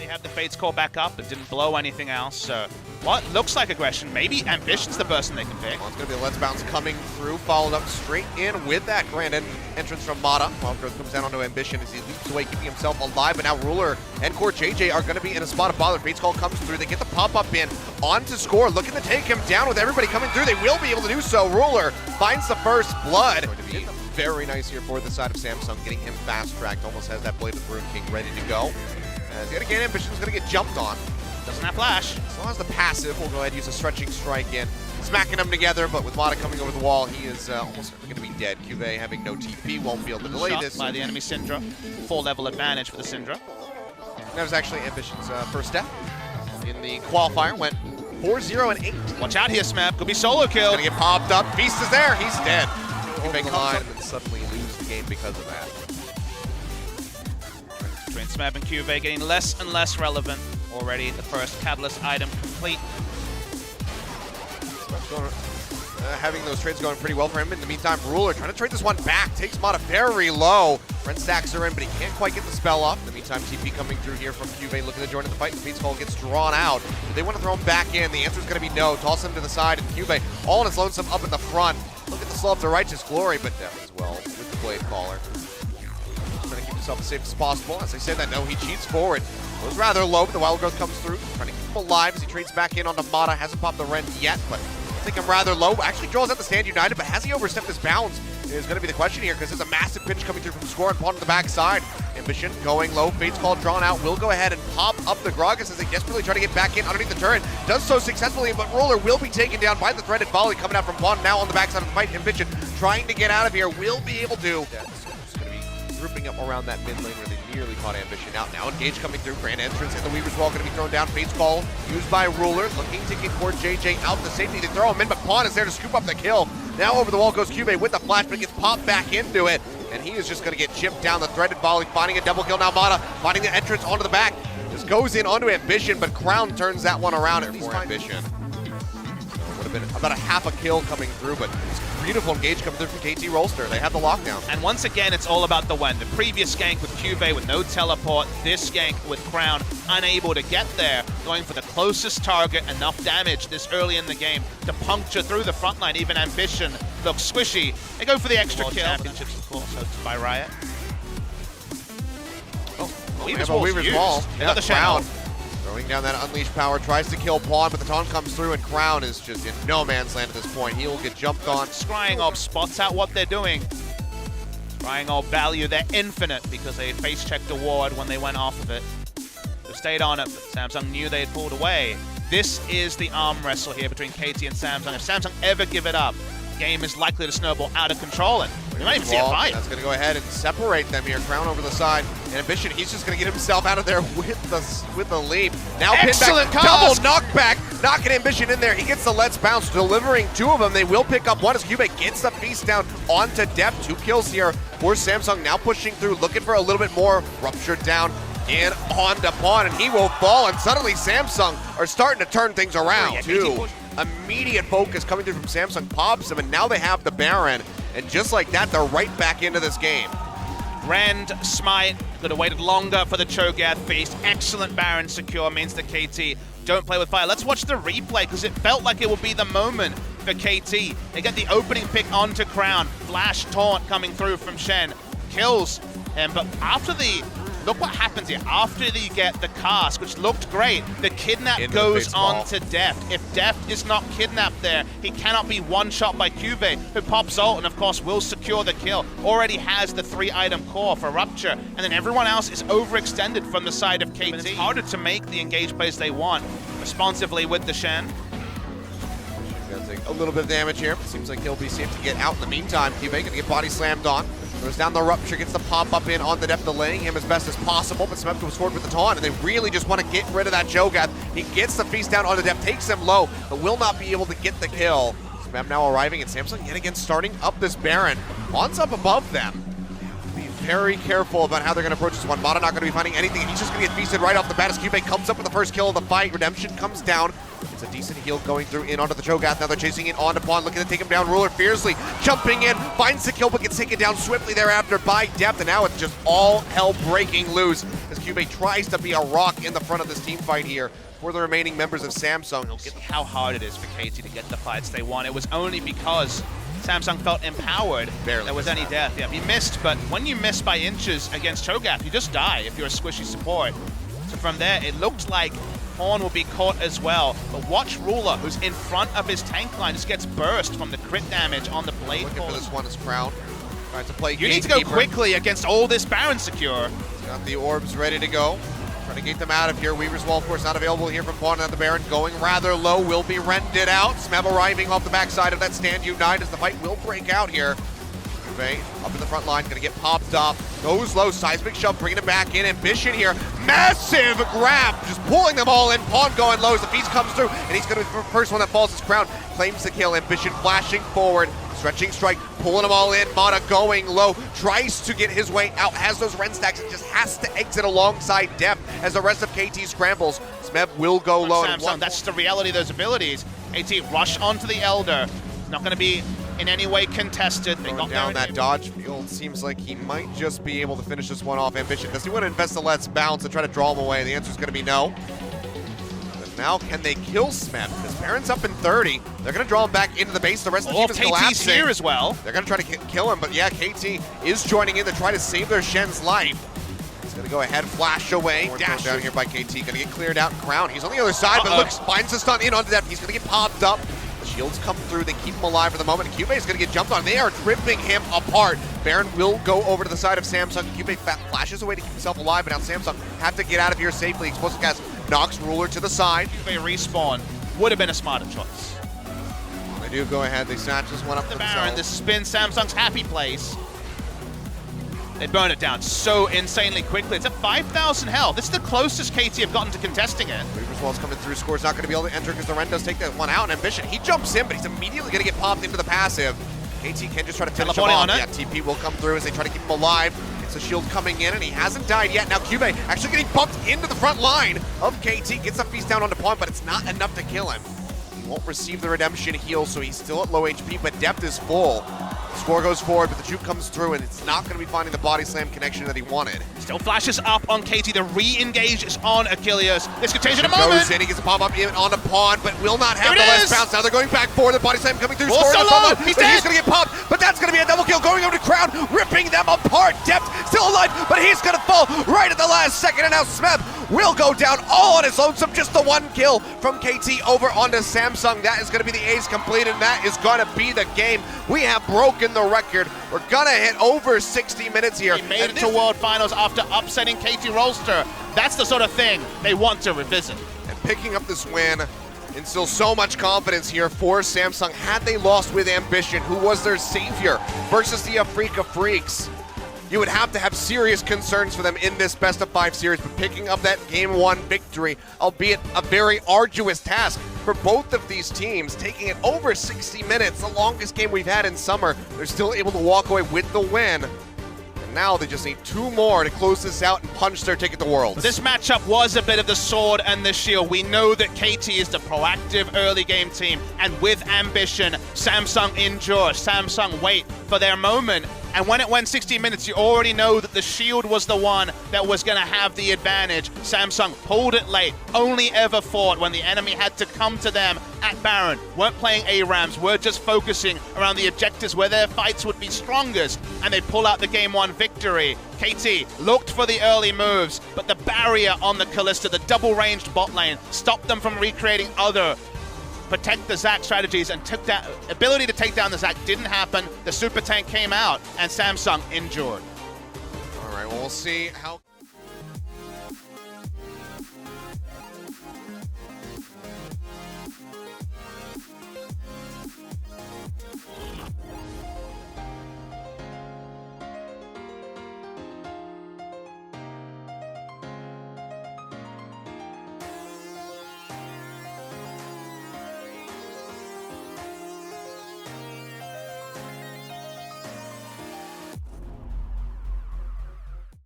They have the Fates core back up, but didn't blow anything else, so what looks like aggression, maybe Ambition's the person they can pick. Well, it's going to be a Let's Bounce coming through, followed up straight in with that grand entrance from Mata. Wildgrowth comes down onto Ambition as he leaps away, keeping himself alive, but now Ruler and Core JJ are going to be in a spot of bother. Fates Call comes through, they get the pop-up in, on to score, looking to take him down with everybody coming through. They will be able to do so. Ruler finds the first blood. Going to be very nice here for the side of Samsung, getting him fast-tracked, almost has that Blade of the Rune King ready to go. As yet again, Ambition's going to get jumped on. Doesn't have flash. As long as the passive, we'll go ahead and use a stretching strike in. Smacking them together, but with Mata coming over the wall, he is almost going to be dead. QV having no TP, won't be able to delay Shot this. By the enemy Syndra. 4-level advantage for the Syndra. That was actually Ambition's first step. In the qualifier, went 4-0 and 8. Watch out here, Smeb. Could be solo kill. He's going to get popped up. Feast is there. He's dead. QV comes up and suddenly lose the game because of that. Between Smeb and QV getting less and less relevant. Already the first Catalyst item complete. Having those trades going pretty well for him. In the meantime, Ruler trying to trade this one back. Takes Mata very low. Ren stacks are in, but he can't quite get the spell off. In the meantime, TP coming through here from QV, looking to join in the fight. Fates Call gets drawn out. They want to throw him back in. The answer is going to be no. Toss him to the side, and QV all on his lonesome up at the front. Look at the slow up to Righteous Glory, but death as well with the Blade Caller. Trying to keep himself as safe as possible. As I said that, no, he cheats forward. Goes rather low, but the Wild Growth comes through. Trying to keep him alive as he trades back in onto Mata. Hasn't popped the Ren yet, but I think him rather low. Actually draws out the Stand United, but has he overstepped his bounds is going to be the question here, because there's a massive pitch coming through from Score and Pawn to the backside. Ambition going low. Fates Call drawn out. Will go ahead and pop up the Gragas as they desperately try to get back in underneath the turret. Does so successfully, but Ruler will be taken down by the threaded volley coming out from Pawn. Now on the backside of the fight. Ambition trying to get out of here. Will be able to. Grouping up around that mid lane where they nearly caught Ambition out. Now Engage coming through, grand entrance, and the Weaver's Wall going to be thrown down. Fates Call used by Ruler, looking to get Core JJ out to safety. They throw him in, but Pawn is there to scoop up the kill. Now over the wall goes QV with the flash, but gets popped back into it, and he is just going to get chipped down. The threaded volley, finding a double kill. Now Mata finding the entrance onto the back. Just goes in onto Ambition, but Crown turns that one around at for Ambition. Would have been about a half a kill coming through, but beautiful engage coming through from KT Rolster. They have the lockdown. And once again, it's all about the when. The previous gank with QV with no teleport, this gank with Crown unable to get there, going for the closest target, enough damage this early in the game to puncture through the front line. Even Ambition looks squishy. They go for the extra kill. Championships, of course, hosted by Riot. Oh, Weaver's Wall. Yeah, the Crown throwing down that unleashed power, tries to kill Pawn, but the taunt comes through, and Crown is just in no man's land at this point. He will get jumped on. Scrying Orb spots out what they're doing. Scrying Orb value, they're infinite because they face-checked a ward when they went off of it. They stayed on it, but Samsung knew they had pulled away. This is the arm wrestle here between KT and Samsung. If Samsung ever give it up, the game is likely to snowball out of control, and we might even see a fight. That's going to go ahead and separate them here. Crown over the side, and Ambition, he's just going to get himself out of there with the leap. Now excellent pin back, double knockback, knocking Ambition in there. He gets the Let's Bounce, delivering two of them. They will pick up one as QB gets the feast down onto Depth. 2 kills here for Samsung, now pushing through, looking for a little bit more. Ruptured down and on to Pawn, and he will fall, and suddenly Samsung are starting to turn things around, too. Immediate focus coming through from Samsung, pops him, and now they have the Baron, and just like that, they're right back into this game. Rend, Smite, could have waited longer for the Cho'Gath feast. Excellent Baron secure means that KT don't play with fire. Let's watch the replay, because it felt like it would be the moment for KT. They get the opening pick onto Crown. Flash taunt coming through from Shen. Kills him, but after the... Look what happens here. After you get the cast, which looked great, the kidnap goes on to Deft. If Deft is not kidnapped there, he cannot be one-shot by QV, who pops ult and, of course, will secure the kill. Already has the 3-item core for Rupture, and then everyone else is overextended from the side of KT. It's harder to make the engage plays they want, responsively with the Shen. He's gonna take a little bit of damage here. Seems like he'll be safe to get out in the meantime. QV gonna get body slammed on. Goes down the Rupture, gets the pop-up in on the Depth, delaying him as best as possible, but Smep goes forward with the taunt, and they really just want to get rid of that Cho'Gath. He gets the feast down on the Depth, takes him low, but will not be able to get the kill. Smep now arriving, and Samsung yet again starting up this Baron. On's up above them. Be very careful about how they're going to approach this one. Mata not going to be finding anything, and he's just going to get feasted right off the bat as Cube comes up with the first kill of the fight. Redemption comes down. It's a decent heal going through in onto the Cho'Gath. Now they're chasing it onto Pawn, looking to take him down. Ruler fiercely jumping in, finds the kill, but gets taken down swiftly thereafter by Depth. And now it's just all hell breaking loose as Cube tries to be a rock in the front of this team fight here for the remaining members of Samsung. Look at how hard it is for KT to get the fights they want. It was only because Samsung felt empowered. Barely there was any death. Yeah, he missed, but when you miss by inches against Cho'Gath, you just die if you're a squishy support. So from there, it looked like Pawn will be caught as well. But watch Ruler, who's in front of his tank line, just gets burst from the crit damage on the blade. Looking for this one is Crown. Tries to play You need to go quickly against all this Baron secure. Got the orbs ready to go. Trying to get them out of here. Weaver's Wall, of course, not available here from Pawn. Now the Baron going rather low, will be rented out. Smeb arriving off the backside of that stand Unite as the fight will break out here. Juve up in the front line, gonna get popped up. Goes low, seismic shove, bringing it back in. Ambition here, massive grab, just pulling them all in. Pawn going low as the piece comes through, and he's gonna be the first one that falls his crown. Claims the kill, Ambition flashing forward. Stretching strike, pulling them all in. Mata going low, tries to get his way out, has those Ren stacks, and just has to exit alongside Depth as the rest of KT scrambles. Smeb will go low. Samsung, that's the reality of those abilities. KT rush onto the Elder. Not going to be in any way contested. They got down that dodge field. Seems like he might just be able to finish this one off. Ambition, does he want to invest the Let's Bounce and try to draw him away? The answer is going to be no. Now, can they kill Smeb? Because Baron's up in 30. They're going to draw him back into the base. The rest of the team is collapsing. KT's here as well. They're going to try to kill him, but yeah, KT is joining in to try to save their Shen's life. He's going to go ahead, flash away. Dash down here by KT. Going to get cleared out. Crown, he's on the other side, but looks, finds the stun in onto Depth. He's going to get popped up. The shields come through. They keep him alive for the moment. And Cube is going to get jumped on. They are ripping him apart. Baron will go over to the side of Samsung. Cube flashes away to keep himself alive, but now Samsung have to get out of here safely. Explosive Cast knocks Ruler to the side. Cube respawn would have been a smarter choice. They do go ahead. They snatch this one up the Baron. This spin Samsung's happy place. They burn it down so insanely quickly. It's at 5,000 health. This is the closest KT have gotten to contesting it. Weaver's Wall's coming through. Score's not going to be able to enter because the Ren does take that one out. And Ambition, he jumps in, but he's immediately going to get popped into the passive. KT can just try to finish him off. Yeah, TP will come through as they try to keep him alive. It's a shield coming in, and he hasn't died yet. Now Cube actually getting bumped into the front line of KT. Gets the feast down onto Pawn, but it's not enough to kill him. He won't receive the redemption heal, so he's still at low HP, but Depth is full. Score goes forward, but the juke comes through, and it's not going to be finding the body slam connection that he wanted. Still flashes up on KT. The re-engage is on Achilles. This could change in a moment. Goes in, he gets a pop-up in onto Pawn, but will not have the last bounce. Now they're going back forward. The body slam coming through. Score solo. He's dead. He's going to get popped, but that's going to be a double kill going over to Crown, ripping them apart. Depth still alive, but he's going to fall right at the last second, and now Smeb will go down all on his lonesome. Just the one kill from KT over onto Samsung. That is going to be the ace complete, and that is going to be the game. We have broken the record. We're going to hit over 60 minutes here. He made it to World Finals after upsetting KT Rolster. That's the sort of thing they want to revisit. And picking up this win instills so much confidence here for Samsung. Had they lost with Ambition, who was their savior, versus the Afrika Freaks, you would have to have serious concerns for them in this best-of-5 series. But picking up that Game 1 victory, albeit a very arduous task for both of these teams, taking it over 60 minutes, the longest game we've had in summer, they're still able to walk away with the win. And now they just need 2 more to close this out and punch their ticket to Worlds. This matchup was a bit of the sword and the shield. We know that KT is the proactive early game team, and with Ambition, Samsung endure. Samsung wait for their moment. And when it went 60 minutes, you already know that the shield was the one that was going to have the advantage. Samsung pulled it late, only ever fought when the enemy had to come to them at Baron. Weren't playing ARAMs, were just focusing around the objectives where their fights would be strongest, and they pull out the Game 1 victory. KT looked for the early moves, but the barrier on the Kalista, the double-ranged bot lane, stopped them from recreating other protect the Zac strategies, and took that ability to take down the Zac didn't happen. The super tank came out, and Samsung endured. All right, well, we'll see how